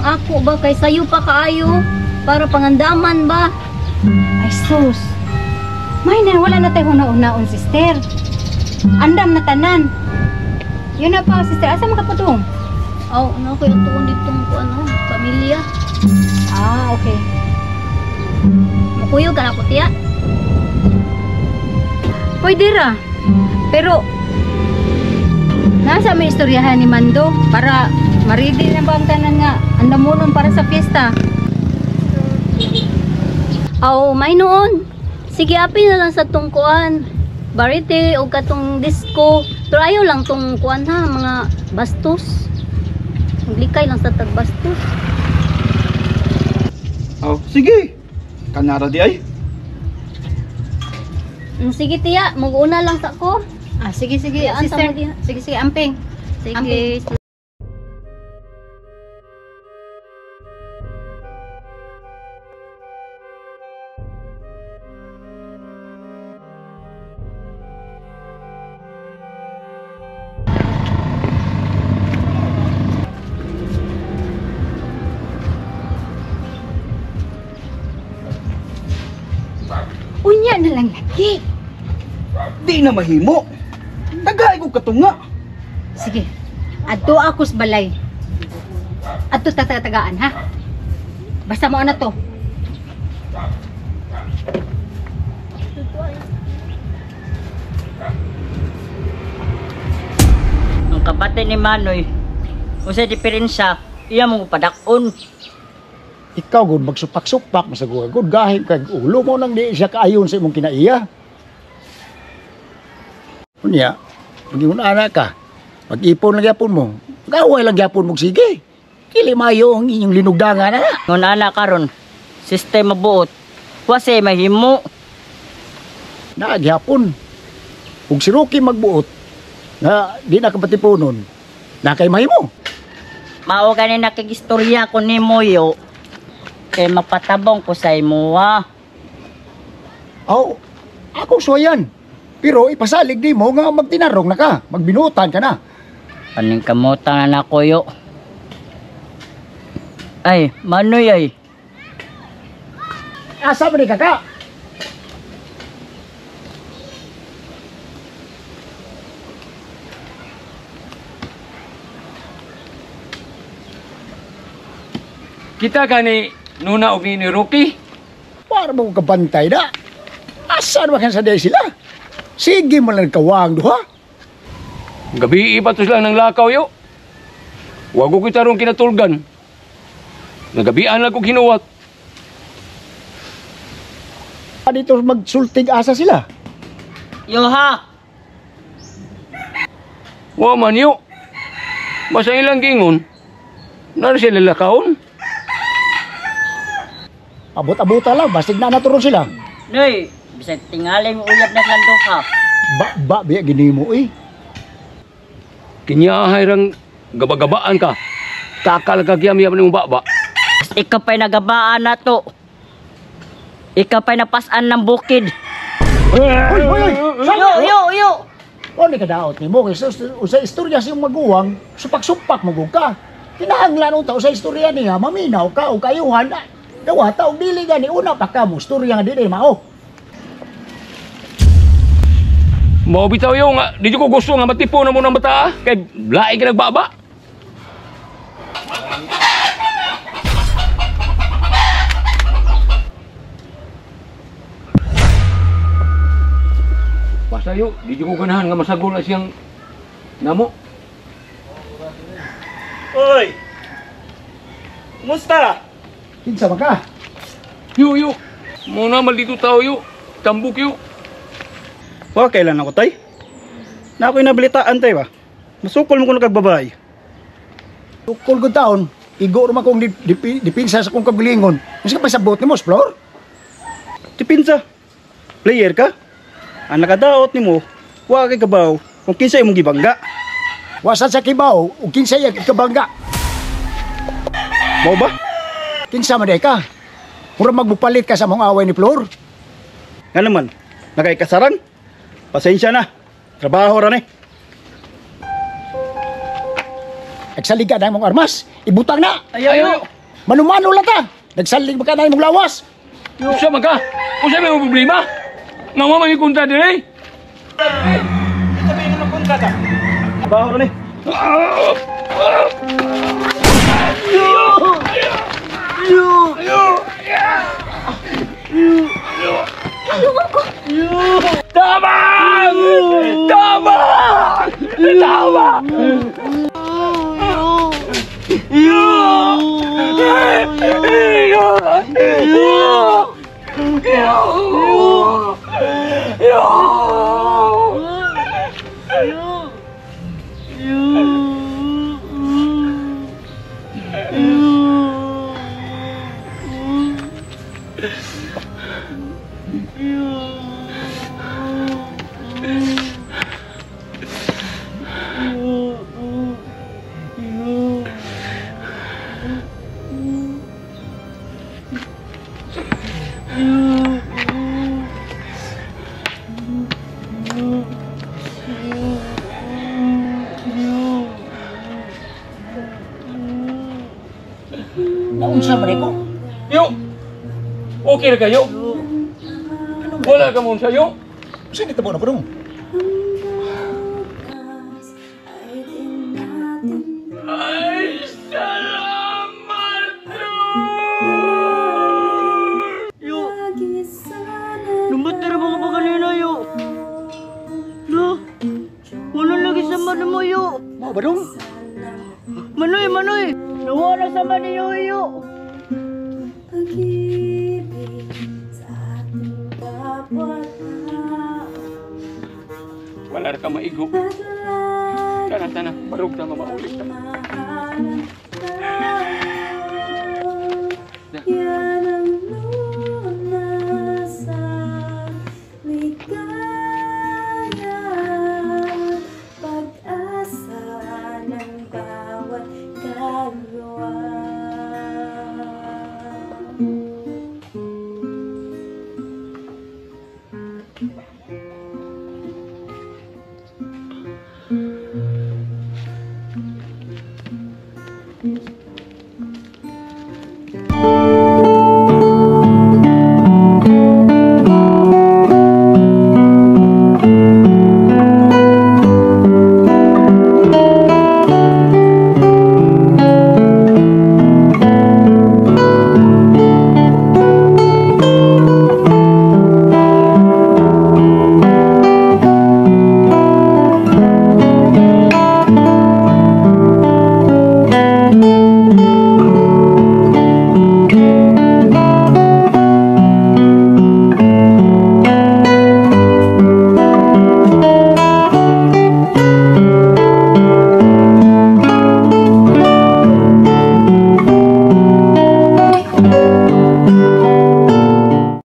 ako ba kay sayo pa kaayo para pangandaman ba? Ay sus. May na wala na tayo una-unaon sister. Andam na tanan. Yun na pa sister, asa makapudong? Aw, ano ko yung tuon ditong ko ano, pamilya. Ah, okay. Makuyog ka na ko tiya. Pwede ra. Pero nasa may istoryahan ni Mando para maridi na ba ang tanan nga andamonon para sa fiesta. Aw, may noon. Sige, api na lang sa tungkuan. Barite o katong disco. Pero ayaw lang tong kuan ha, mga bastos. Maglikay lang sa tagbastos. Oh, sige. Kanara di ay. Sige tiya, mag-una lang sa ko. Ah, sige sige Anta sister. mo diha. Sige sige amping. Sige. Amping. Unya na lang lagi. Di na mahimo. Tagay ko katunga. Sige. Adto ako sa balay. Adto tatatagaan ha. Basta mo na to. Ang kapatid ni Manoy, kung sa diferensya, iya mong padakon. Ikaw gud magsupak-supak masagod gud gahin kag ulo mo nang di siya kaayon sa imong kinaiya. Unya, pag ana ka, mag-ipon lang gyapon mo. Gaway lang gyapon mo sige. Kili mayo ang inyong linugdangan na. Ngun ana karon, sistema buot, wase mahimo. Na gyapon. Ug si Rocky magbuot na di na kapatipunon. Na kay mahimo. Mao gani nakigistorya ko ni Moyo. Kay mapatabong ko sa imo ha. Aw, ako suwayan. Pero ipasalig di mo nga magtinarong na ka, magbinutan ka na. Paning kamutan na ako yo. Ay, Manoy ay. Asa man ni kaka? Kita gani nuna og ni Rocky. Para mo kabantay na. Asa naman sa day sila? Sige mo lang kawang duha. Gabi pa to sila ng lakaw yo. Wa ko kita ron kinatulgan. Nagabian lang ko kinuwat. Dito magsultig asa sila. Yo ha. Wa man yo. Basta ilang gingon. Nara sila lakawon. Abot-abota lang, basig na naturon sila. Noy, bisag tingali mo uyab na silang duha. Ba, biya ginimo eh. Kinyahay rang gabagabaan ka. Kakal ka kiyam-yam ng baba. Ikaw pa'y nagabaan na to. Ikaw pa'y napasan ng bukid. Oy! Yo! O ni kadaot ni mo, sa istorya siyong maguwang, supak-supak magug ka. Kinahanglan unta sa istorya niya, maminaw ka o kayuhan. Dawa, taong dili gani, una pa ka mo, istorya nga di mao. Mao bitaw yo nga, di ko gusto nga matipo na mo ng bata. Kay laing ka nagbaba. Basta yo, di ko ganahan nga masagol na siyang namo. Oy! Kumusta? Kinsa man ka? Yo. Muna maldito tao yo. Tambuk yo. Wa kailan ako tay? Na ako'y nabalitaan tay ba? Masukol mo ko nagbabae. Tukol ko taon, igo naman kong dipinsa sa kong kagalingon. Kasi ka pa sabot ni mo, Flor? Tipinsa. Player ka? Ang nakadaot ni mo, wa kay kabaw kung kinsa imong gibangga. Wasan sa kibaw, o kinsa iya kabangga. Mao ba? Kinsa man ka? Mura magbupalit ka sa mong away ni Flor? Nga naman, nakaikasaran? Pasensya na. Trabaho ra ni. Nagsaliga na mong armas, ibutang na! Ayaw. Manumano lang ta. Nagsalig ba ka na imong lawas? Usa man ka? Usa may problema? Nga mo may kunta dire? Baho rin eh. Tama! Tama! Tama! Naunsa man ko? Yo! Okay na kayo? Wala ka mong sayo? Sino ito na parang? Ay, salamat Yo! Lumbat na ba ka ba kanina, yo? Lo? Wala lagi sama na mo, yo? Mo ba dong? Manoy, Manoy! Nawala sama niyo, yo! Wala ka maigo. Tana, barog na mamaulit ka. Pag-asa